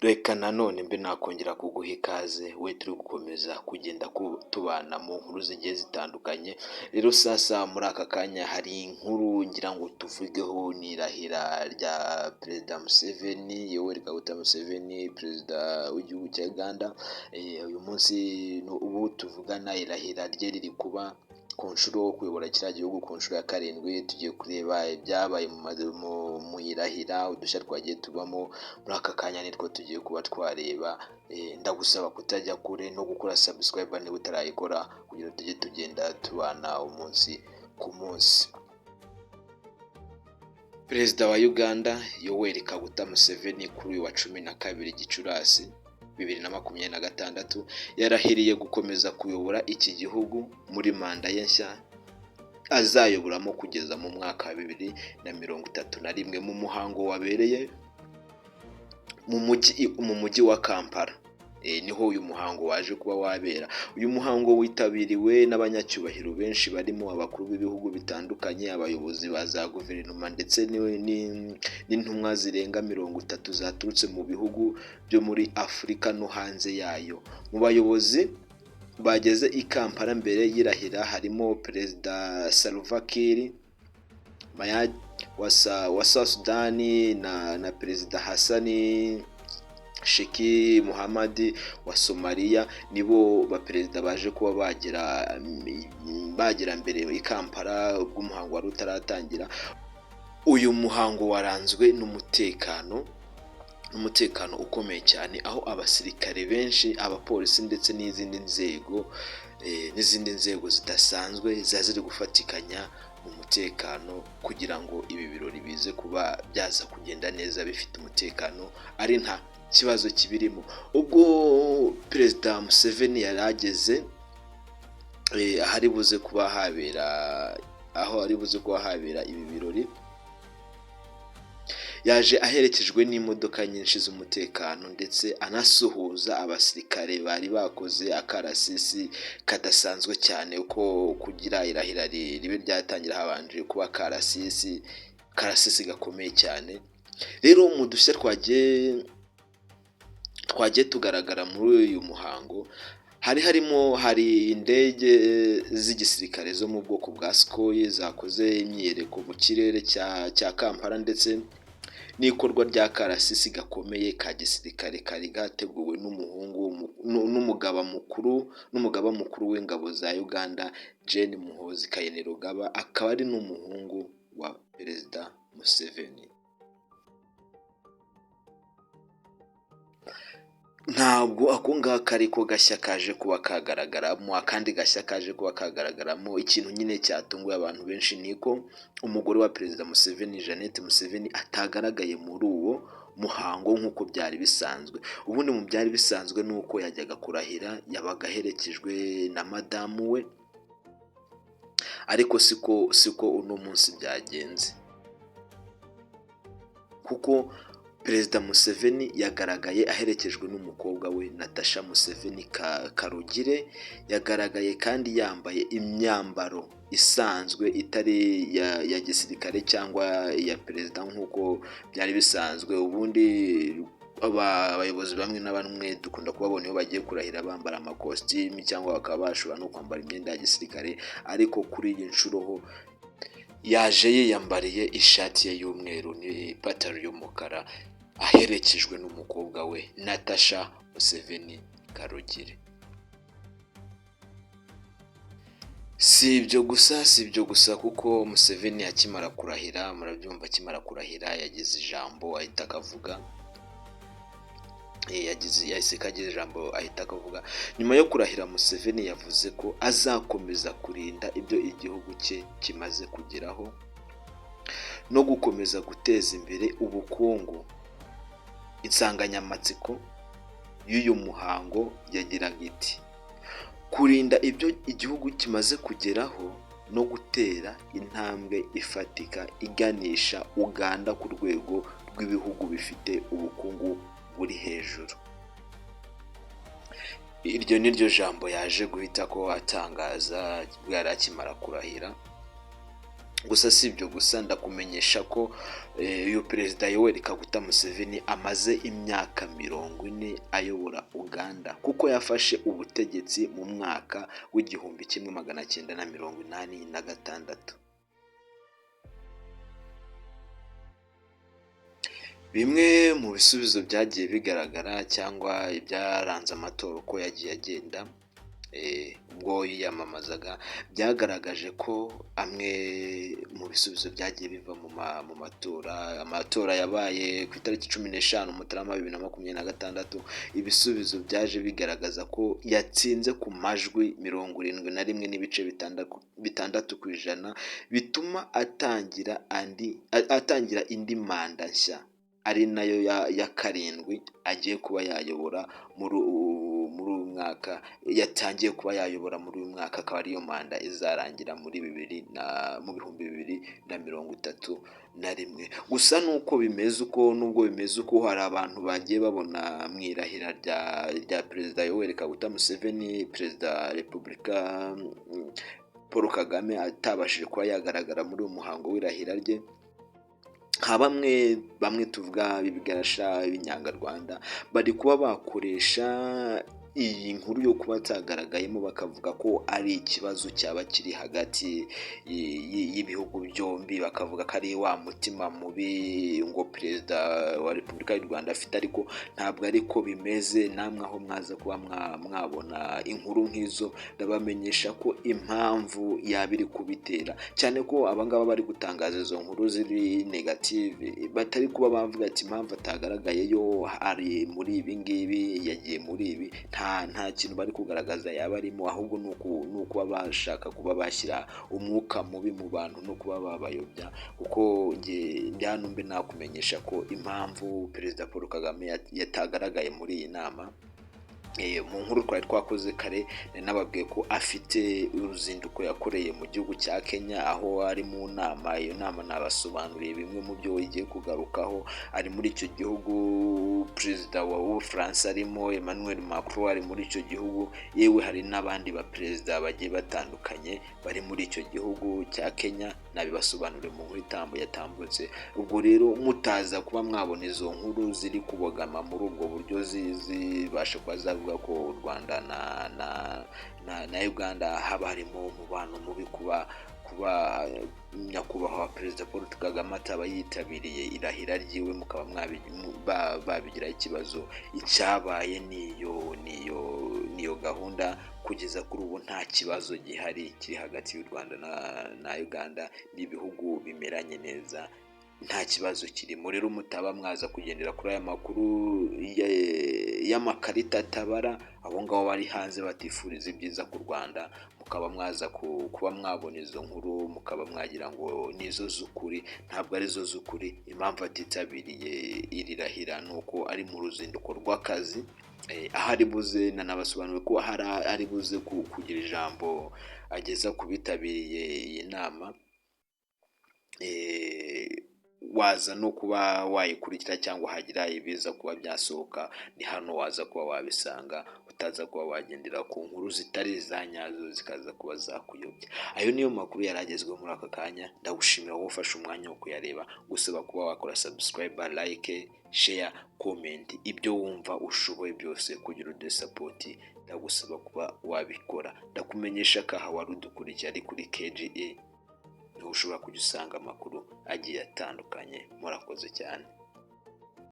Reka nanone mbe nakongera kuguha ikaze we turi gukomeza kugenda tubana mu nkuru zigiye zitandukanye. Rero sasa muri aka kanya hari inkuru ngira ngo tuvugeho, ni irahira rya Perezida Museveni, Yoweri Kaguta Museveni, Perezida w'igihugu cya Uganda. Uyu munsi ubu tuvugana irahira rye riri kuba ku nshuro yo kuyobora kiriya gihugu ku nshuro ya 7. Tugiye kureba ibyabaye mu irahira, udushya twagiye tubamo. Muri aka kanya nitwo tugiye kuba twareba. Ndagusaba kutajya kure no gukora subscribe niba utarayikora, kugira ngo tujye tugenda tubana umunsi ku munsi. Perezida wa Uganda Yoweri Kaguta Museveni kuri uyu wa 12 Gicurasi 2026 yarahiriye gukomeza kuyobora iki gihugu muri manda ye nshya azayoboramo kugeza mu mwaka wa 2031 mu muhango wabereye mu mujyi wa Kampala. Niho uyu muhango waje kuba wabera. Uyu muhango witabiriwe n'abanyacyubahiro benshi barimo abakuru b'ibihugu bitandukanye, abayobozi ba za guverinoma ndetse n'intumwa zirenga 30 zaturutse mu bihugu byo muri Afurika no hanze yayo. Mu bayobozi bageze i Kampala mbere y'irahira harimo Perezida Salva Kiir wa South Sudan na Perezida Hassan Sheikh Mohamud wa Somalia. Nibo baperezida baje kuba bagera mbere i Kampala ubwo umuhango wari utaratangira. Uyu muhango waranzwe n'umutekano ukomeye cyane, aho abasirikare benshi, abapolisi ndetse n'izindi nzego zidasanzwe ziri gufatikanya mu mutekano kugira ngo ibi birori bize kuba byaza kugenda neza bifite umutekano, ari nta kibazo kibirimo. Ubwo Perezida Museveni yarageze aho ari buze kuba habera ibi birori, yaje aherekejwe n'imodoka nyinshi z'umutekano ndetse anasuhuza abasirikare bari bakoze akarasisi kadasanzwe cyane. Uko kugira irahira ribe ryatangira habanje kuba karasisi gakomeye cyane. Rero mu dushya twagiye tugaragara muri uyu muhango, hari indege z'igisirikare zo mu bwoko bwa Sukhoi zakoze imyiyereko mu kirere cya Kampala, ndetse n'ikorwa rya karasisi gakomeye ka gisirikare kari gateguwe n'umugaba mukuru w'ingabo za Uganda Gen Muhoozi Kainerugaba, akaba ari n'umuhungu wa Perezida Museveni. Ntabwo ako ngako ariko gashya kaje kuba kagaragaramo. Akandi gashya kaje kuba kagaragaramo, ikintu nyine cyatunguye abantu benshi, niko umugore wa Perezida Museveni, Jeannette Museveni, atagaragaye muri uwo muhango nk'uko byari bisanzwe. Ubundi mu byari bisanzwe nuko yajyaga kurahira yabaga aherekejwe na madamu we, ariko siko uno munsi byagenze, kuko Perezida Museveni yagaragaye aherekejwe n'umukobwa we Natasha Museveni Karugire. Yagaragaye kandi yambaye imyambaro isanzwe itari ya gisirikare cyangwa ya perezida nk'uko byari bisanzwe. Ubundi abayobozi bamwe na bamwe dukunda kubabona iyo bagiye kurahira bambara amakositimu cyangwa bakaba bashobora no kwambara imyenda ya gisirikare, ariko kuri iyi nshuro ho yaje yiyambariye ishati ye y'umweru n'ipantaro y'umukara, aherekejwe n'umukobwa we Natasha Museveni Karugire. Si ibyo gusa kuko Museveni akimara kurahira, murabyumva, akimara kurahira yagize ijambo ahita akavuga. Nyuma yo kurahira, Museveni yavuze ko azakomeza kurinda ibyo igihugu cye kimaze kugeraho no gukomeza guteza imbere ubukungu. Insanganyamatsiko y'uyu muhango yagiraga iti: kurinda ibyo igihugu kimaze kugeraho no gutera intambwe ifatika iganisha Uganda ku rwego rw'ibihugu bifite ubukungu buri hejuru. Iryo ni ryo jambo yaje guhita ko atangaza bwari akimara kurahira. Gusa si ibyo gusa, ndakumenyesha ko uyu perezida Yoweri Kaguta Museveni amaze imyaka 40 ayobora Uganda, kuko yafashe ubutegetsi mu mwaka w'1986. Bimwe mu bisubizo byagiye bigaragara cyangwa ibyaranze amatora uko yagiye agenda ubwo yiyamamazaga, byagaragaje ko amwe mu bisubizo byagiye biva mu amatora yabaye ku itariki 15 Mutarama 2026. Ibisubizo byaje bigaragaza ko yatsinze ku majwi 71.6%, bituma atangira indi manda nshya, ari nayo ya karindwi agiye kuba yayobora muri uyu mwaka. Yatangiye kuba yayobora muri uyu mwaka, akaba ariyo manda izarangira mu 2031. Gusa nubwo bimeze uko hari abantu bagiye babona mu irahira rya perezida Yoweri Kaguta Museveni, perezida wa Repubulika Paul Kagame, atabashije kuba yagaragara muri uyu muhango w'irahira rye. Bamwe tuvuga b'ibigarasha b'inyangarwanda bari kuba bakoresha iyi nkuru yo kuba atagaragayemo, bakavuga ko ari ikibazo cyaba kiri hagati y'ibihugu byombi, bakavuga ko ari wa mutima mubi ngo perezida wa Repubulika y'u Rwanda afite, ariko ntabwo ariko bimeze. Namwe aho mwaza kuba mwabona inkuru nk'izo, ndabamenyesha ko impamvu yaba iri kubitera, cyane ko abangaba bari gutangaza izo nkuru ziri negative, batari kuba bavuga ati impamvu atagaragayeyo ari muri ibi ngibi, yagiye muri ibi. Nta kintu bari kugaragaza yaba arimo, ahubwo ni ukuba bashaka kuba bashyira umwuka mubi mu bantu no kuba babayobya. Kuko ndi hano mbe nakumenyesha ko impamvu perezida Paul Kagame yatagaragaye muri iyi nama, mu nkuru twari twakoze kare nababwiye ko afite uruzinduko yakoreye mu gihugu cya Kenya, aho ari mu nama. Iyo nama nabasobanuriye bimwe mu byo igiye kugarukaho. Ari muri icyo gihugu, perezida wa France arimo, Emmanuel Macron ari muri icyo gihugu, yewe hari n'abandi baperezida bagiye batandukanye bari muri icyo gihugu cya Kenya, nabibasobanuriye mu nkuru yatambutse. Ubwo rero mutaza kuba mwabona izo nkuru ziri kubogama muri ubwo buryo, zibasha kuba zavuga ko u Rwanda na Uganda haba harimo umubano mubi, kuba nyakubahwa perezida Paul Kagame ataba yitabiriye irahira ryiwe, mukaba babigira ikibazo. Icyabaye niyo gahunda. Kugeza kuri ubu nta kibazo gihari kiri hagati y'u Rwanda na Uganda, n'ibihugu bimeranye neza, nta kibazo kirimo. Rero mutaba mwaza kugendera kuri aya makuru y'amakarita atabara, abo ngabo bari hanze batifuriza ibyiza ku Rwanda, mukaba mwaza kuba mwabona izo nkuru, mukaba mwagira ngo nizo z'ukuri. Ntabwo ari zo z'ukuri. Impamvu atitabiriye iri rahira ni uko ari mu ruzinduko rw'akazi, aho ari buze, nanabasobanuriye ko ari buze kugira ijambo ageza ku bitabiriye iyi nama. Waza no kuba wayikurikira, cyangwa hagira ibiza kuba byasohoka, ni hano waza kuba wabisanga, utaza kuba wagendera ku nkuru zitari za nyazo zikaza kuba zakuyobya. Ayo niyo makuru yaragezweho muri aka kanya. Ndagushimira wowe ufashe umwanya wo kuyareba, gusaba kuba wakora subscribe, like, share, comment, ibyo wumva ushoboye byose kugira ude support, ndagusaba kuba wabikora. Ndakumenyesha ko aha wari udukurikiye ari kuri KGA, niho ushobora kujya usanga amakuru agiye atandukanye. Murakoze cyane.